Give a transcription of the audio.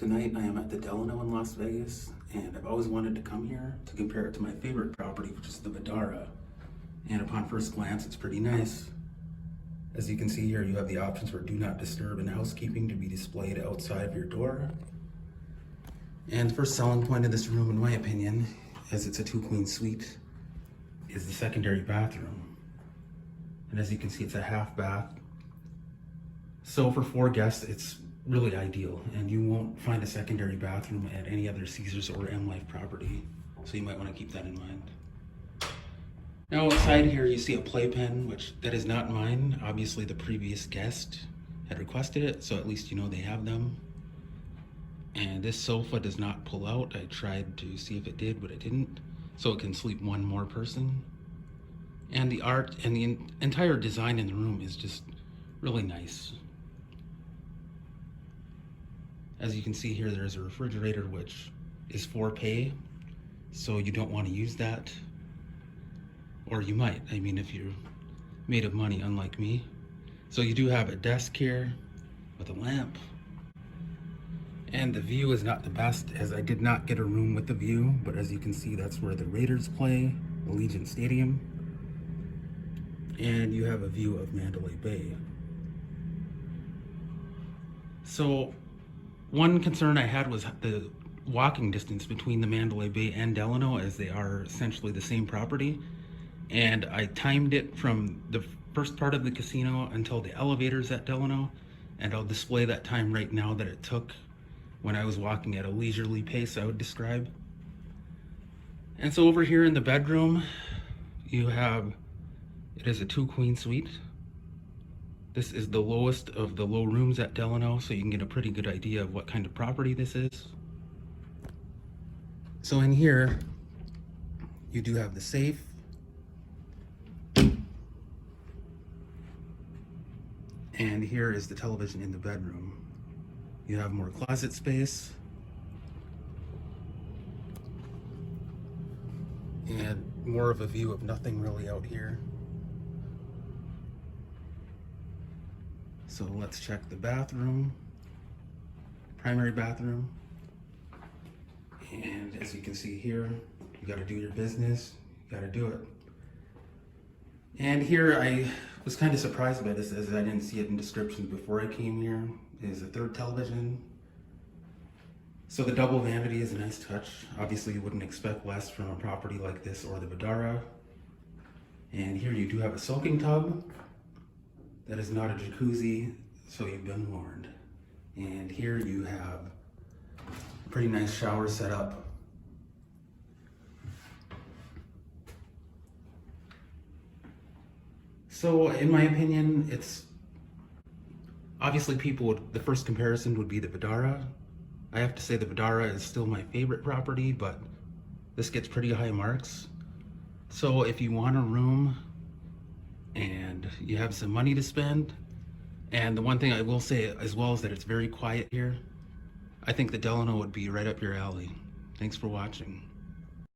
Tonight I am at the Delano in Las Vegas, and I've always wanted to come here to compare it to my favorite property, which is the Vdara. And upon first glance, it's pretty nice. As you can see here, you have the options for do not disturb and housekeeping to be displayed outside of your door. And the first selling point of this room, in my opinion, as it's a 2-queen suite, is the secondary bathroom. And as you can see, it's a half bath. So for 4 guests, it's really ideal, and you won't find a secondary bathroom at any other Caesars or M Life property. So you might want to keep that in mind. Now outside here you see a playpen, which that is not mine. Obviously the previous guest had requested it, so at least you know they have them. And this sofa does not pull out. I tried to see if it did, but it didn't. So it can sleep one more person. And the art and the entire design in the room is just really nice. As you can see here, there's a refrigerator which is for pay, so you don't want to use that. Or you might, I mean, if you're made of money, unlike me. So you do have a desk here with a lamp. And the view is not the best, as I did not get a room with the view, but as you can see, that's where the Raiders play, Allegiant Stadium. And you have a view of Mandalay Bay. So one concern I had was the walking distance between the Mandalay Bay and Delano, as they are essentially the same property. And I timed it from the first part of the casino until the elevators at Delano, and I'll display that time right now that it took when I was walking at a leisurely pace, I would describe. And so over here in the bedroom, you have, it is a 2-queen suite. This is the lowest of the low rooms at Delano, so you can get a pretty good idea of what kind of property this is. So in here, you do have the safe. And here is the television in the bedroom. You have more closet space. And more of a view of nothing really out here. So let's check the bathroom, primary bathroom. And as you can see here, you gotta do your business, you gotta do it. And here I was kind of surprised by this, as I didn't see it in descriptions before I came here. It is a 3rd television. So the double vanity is a nice touch. Obviously you wouldn't expect less from a property like this or the Vdara. And here you do have a soaking tub. That is not a jacuzzi, so you've been warned. And here you have a pretty nice shower set up. So in my opinion, it's obviously the first comparison would be the Vdara. I have to say the Vdara is still my favorite property, but this gets pretty high marks. So if you want a room and you have some money to spend, and the one thing I will say as well is that it's very quiet here, I think the Delano would be right up your alley. Thanks for watching.